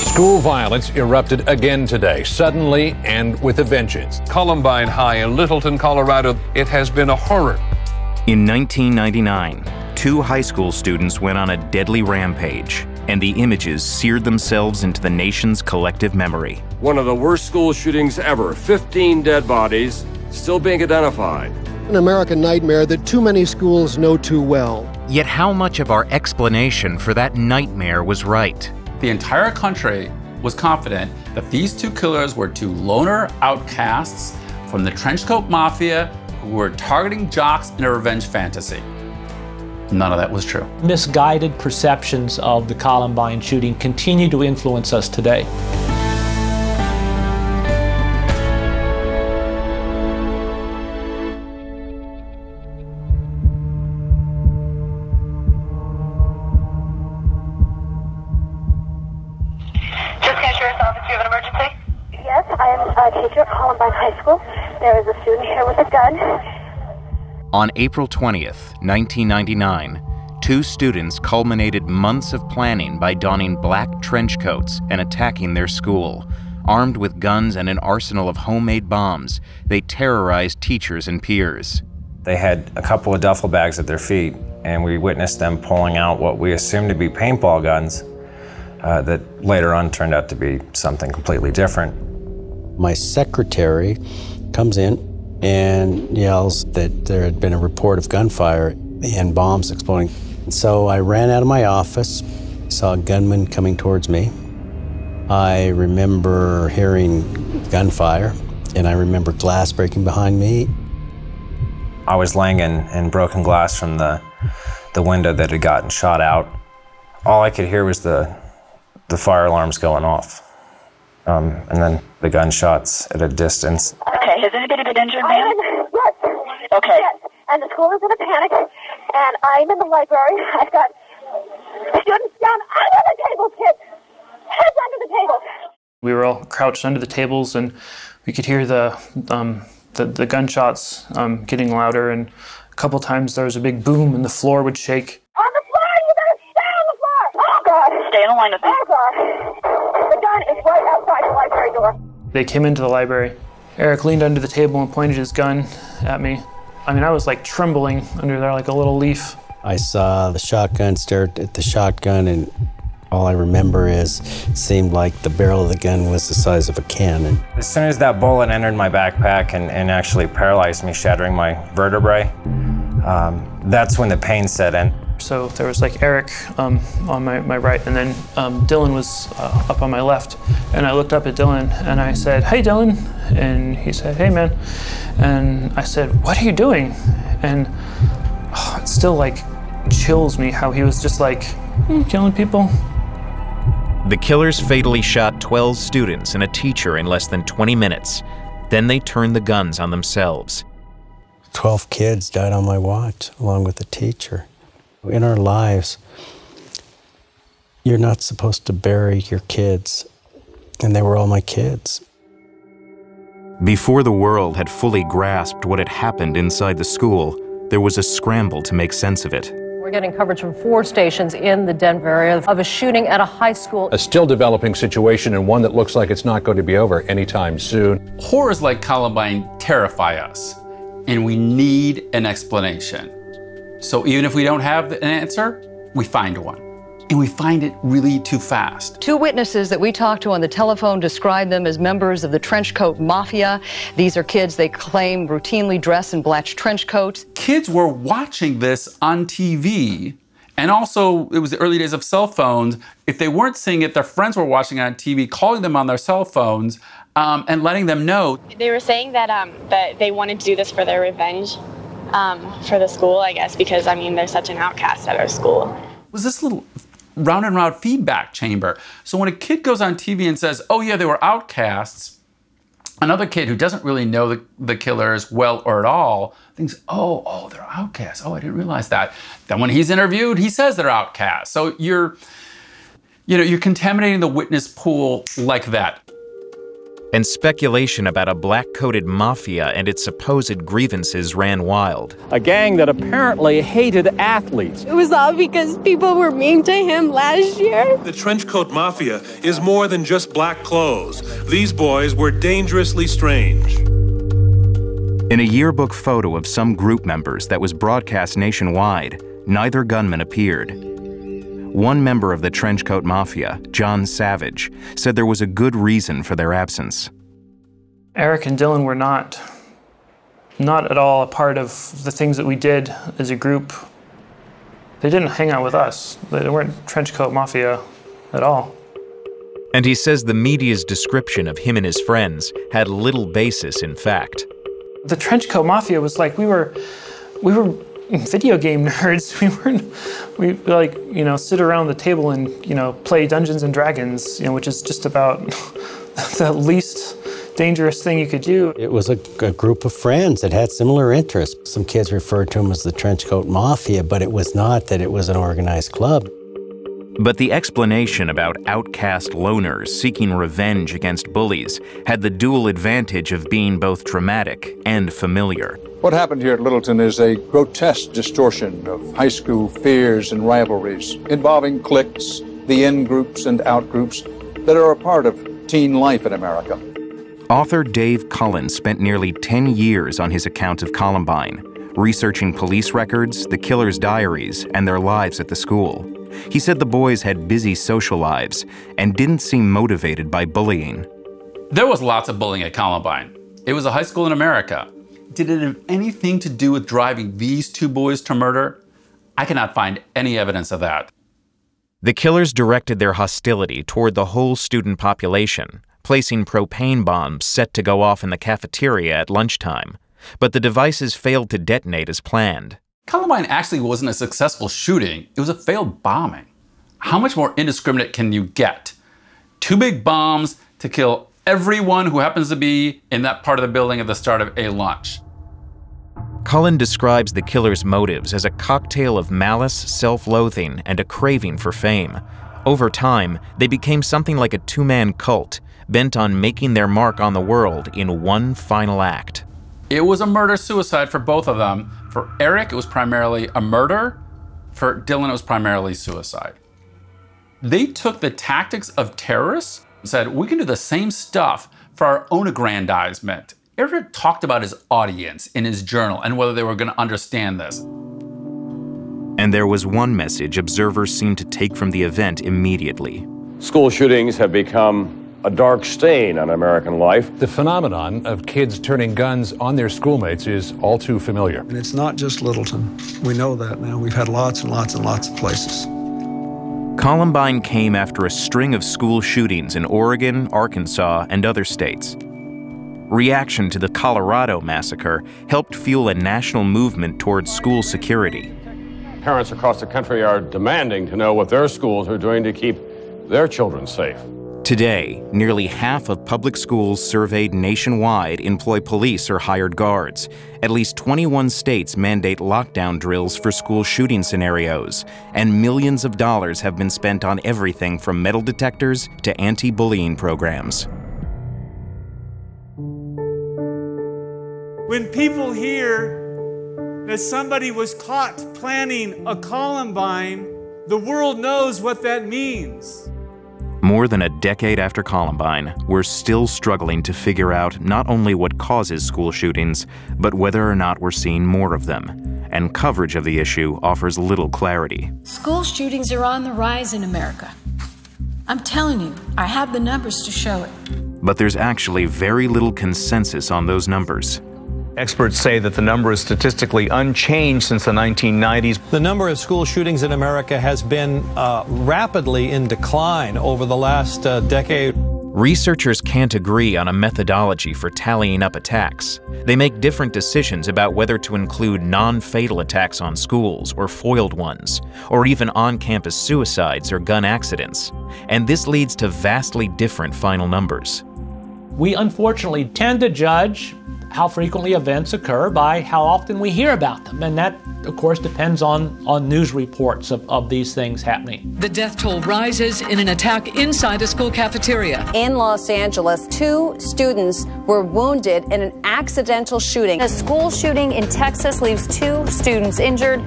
School violence erupted again today, suddenly and with a vengeance. Columbine High in Littleton, Colorado, it has been a horror. In 1999, 2 high school students went on a deadly rampage, and the images seared themselves into the nation's collective memory. One of the worst school shootings ever. 15 dead bodies still being identified. An American nightmare that too many schools know too well. Yet how much of our explanation for that nightmare was right? The entire country was confident that these 2 killers were 2 loner outcasts from the trenchcoat mafia who were targeting jocks in a revenge fantasy. None of that was true. Misguided perceptions of the Columbine shooting continue to influence us today. Yes, I am a teacher at Columbine High School. There is a student here with a gun. On April 20th, 1999, 2 students culminated months of planning by donning black trench coats and attacking their school. Armed with guns and an arsenal of homemade bombs, they terrorized teachers and peers. They had a couple of duffel bags at their feet, and we witnessed them pulling out what we assumed to be paintball guns that later on turned out to be something completely different. My secretary comes in and yells that there had been a report of gunfire and bombs exploding. So I ran out of my office, saw a gunman coming towards me. I remember hearing gunfire, and I remember glass breaking behind me. I was laying in broken glass from the window that had gotten shot out. All I could hear was the fire alarms going off. And then the gunshots at a distance. Okay, has anybody been injured, ma'am? Yes. Okay. Yes. And the school is in a panic, and I'm in the library. I've got students down under the tables, kids. Heads under the tables. We were all crouched under the tables, and we could hear the gunshots getting louder, and a couple times there was a big boom, and the floor would shake. On the floor! You better stay on the floor! Oh, God! Stay in the line with me. Oh, God! The gun is right outside the library door. They came into the library. Eric leaned under the table and pointed his gun at me. I mean, I was like trembling under there like a little leaf. I saw the shotgun, stared at the shotgun, and all I remember is it seemed like the barrel of the gun was the size of a cannon. As soon as that bullet entered my backpack and actually paralyzed me, shattering my vertebrae, that's when the pain set in. So there was like Eric on my right, and then Dylan was up on my left. And I looked up at Dylan and I said, "Hey, Dylan." And he said, "Hey, man." And I said, "What are you doing?" And it still like chills me how he was just like, killing people. The killers fatally shot 12 students and a teacher in less than 20 minutes. Then they turned the guns on themselves. 12 kids died on my watch, along with the teacher. In our lives, you're not supposed to bury your kids, and they were all my kids. Before the world had fully grasped what had happened inside the school, there was a scramble to make sense of it. We're getting coverage from 4 stations in the Denver area of a shooting at a high school. A still developing situation, and one that looks like it's not going to be over anytime soon. Horrors like Columbine terrify us, and we need an explanation. So even if we don't have an answer, we find one. And we find it really too fast. 2 witnesses that we talked to on the telephone described them as members of the trenchcoat mafia. These are kids they claim routinely dress in black trench coats. Kids were watching this on TV, and also it was the early days of cell phones. If they weren't seeing it, their friends were watching it on TV, calling them on their cell phones, and letting them know. They were saying that, that they wanted to do this for their revenge. For the school, I guess, because, I mean, they're such an outcast at our school. It was this little round and round feedback chamber. So when a kid goes on TV and says, "Oh yeah, they were outcasts," another kid who doesn't really know the killers well or at all thinks, oh, they're outcasts. Oh, I didn't realize that. Then when he's interviewed, he says they're outcasts. So you're contaminating the witness pool like that. And speculation about a black-coated mafia and its supposed grievances ran wild. A gang that apparently hated athletes. It was all because people were mean to him last year. The Trenchcoat Mafia is more than just black clothes. These boys were dangerously strange. In a yearbook photo of some group members that was broadcast nationwide, neither gunman appeared. One member of the Trenchcoat Mafia, John Savage, said there was a good reason for their absence. Eric and Dylan were not at all a part of the things that we did as a group. They didn't hang out with us. They weren't Trenchcoat Mafia at all. And he says the media's description of him and his friends had little basis in fact. The Trenchcoat Mafia was like we were video game nerds. We like, you know, sit around the table and, you know, play Dungeons and Dragons, you know, which is just about the least dangerous thing you could do. It was a group of friends that had similar interests. Some kids referred to them as the Trenchcoat Mafia, but it was not that it was an organized club. But the explanation about outcast loners seeking revenge against bullies had the dual advantage of being both dramatic and familiar. What happened here at Littleton is a grotesque distortion of high school fears and rivalries involving cliques, the in-groups and out-groups that are a part of teen life in America. Author Dave Cullen spent nearly 10 years on his account of Columbine, researching police records, the killers' diaries, and their lives at the school. He said the boys had busy social lives and didn't seem motivated by bullying. There was lots of bullying at Columbine. It was a high school in America. Did it have anything to do with driving these two boys to murder? I cannot find any evidence of that. The killers directed their hostility toward the whole student population, placing propane bombs set to go off in the cafeteria at lunchtime. But the devices failed to detonate as planned. Columbine actually wasn't a successful shooting, it was a failed bombing. How much more indiscriminate can you get? 2 big bombs to kill everyone who happens to be in that part of the building at the start of a lunch. Cullen describes the killer's motives as a cocktail of malice, self-loathing, and a craving for fame. Over time, they became something like a two-man cult, bent on making their mark on the world in one final act. It was a murder-suicide for both of them. For Eric, it was primarily a murder. For Dylan, it was primarily suicide. They took the tactics of terrorists and said, we can do the same stuff for our own aggrandizement. Eric talked about his audience in his journal and whether they were going to understand this. And there was one message observers seemed to take from the event immediately. School shootings have become a dark stain on American life. The phenomenon of kids turning guns on their schoolmates is all too familiar. And it's not just Littleton. We know that now. We've had lots and lots and lots of places. Columbine came after a string of school shootings in Oregon, Arkansas, and other states. Reaction to the Colorado massacre helped fuel a national movement towards school security. Parents across the country are demanding to know what their schools are doing to keep their children safe. Today, nearly half of public schools surveyed nationwide employ police or hired guards. At least 21 states mandate lockdown drills for school shooting scenarios, and millions of dollars have been spent on everything from metal detectors to anti-bullying programs. When people hear that somebody was caught planning a Columbine, the world knows what that means. More than a decade after Columbine, we're still struggling to figure out not only what causes school shootings, but whether or not we're seeing more of them. And coverage of the issue offers little clarity. School shootings are on the rise in America. I'm telling you, I have the numbers to show it. But there's actually very little consensus on those numbers. Experts say that the number is statistically unchanged since the 1990s. The number of school shootings in America has been rapidly in decline over the last decade. Researchers can't agree on a methodology for tallying up attacks. They make different decisions about whether to include non-fatal attacks on schools or foiled ones, or even on-campus suicides or gun accidents. And this leads to vastly different final numbers. We unfortunately tend to judge how frequently events occur by how often we hear about them. And that, of course, depends on news reports of these things happening. The death toll rises in an attack inside a school cafeteria. In Los Angeles, 2 students were wounded in an accidental shooting. A school shooting in Texas leaves 2 students injured.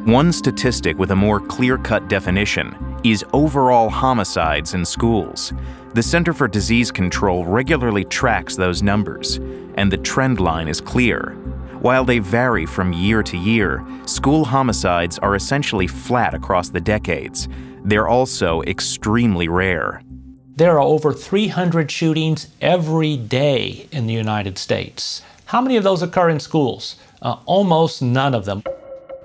One statistic with a more clear-cut definition is overall homicides in schools. The Center for Disease Control regularly tracks those numbers, and the trend line is clear. While they vary from year to year, school homicides are essentially flat across the decades. They're also extremely rare. There are over 300 shootings every day in the United States. How many of those occur in schools? Almost none of them.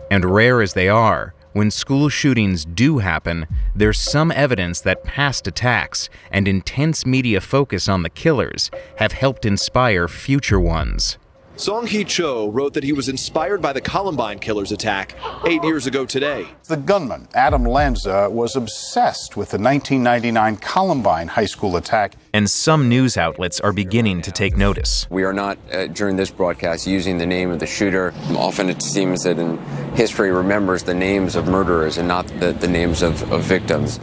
And rare as they are, when school shootings do happen, there's some evidence that past attacks and intense media focus on the killers have helped inspire future ones. Song-hee Cho wrote that he was inspired by the Columbine killers attack 8 years ago today. The gunman, Adam Lanza, was obsessed with the 1999 Columbine High School attack. And some news outlets are beginning to take notice. We are not, during this broadcast, using the name of the shooter. Often it seems that in history remembers the names of murderers and not the names of victims.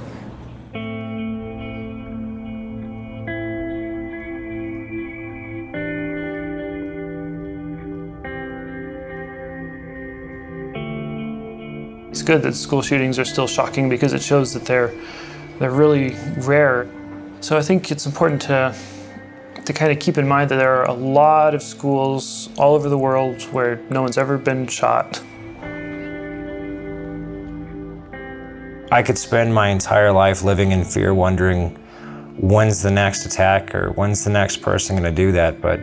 It's good that school shootings are still shocking because it shows that they're really rare. So I think it's important to kind of keep in mind that there are a lot of schools all over the world where no one's ever been shot. I could spend my entire life living in fear, wondering when's the next attack or when's the next person going to do that, but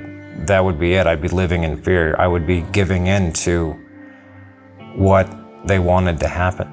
that would be it. I'd be living in fear. I would be giving in to what they wanted to happen.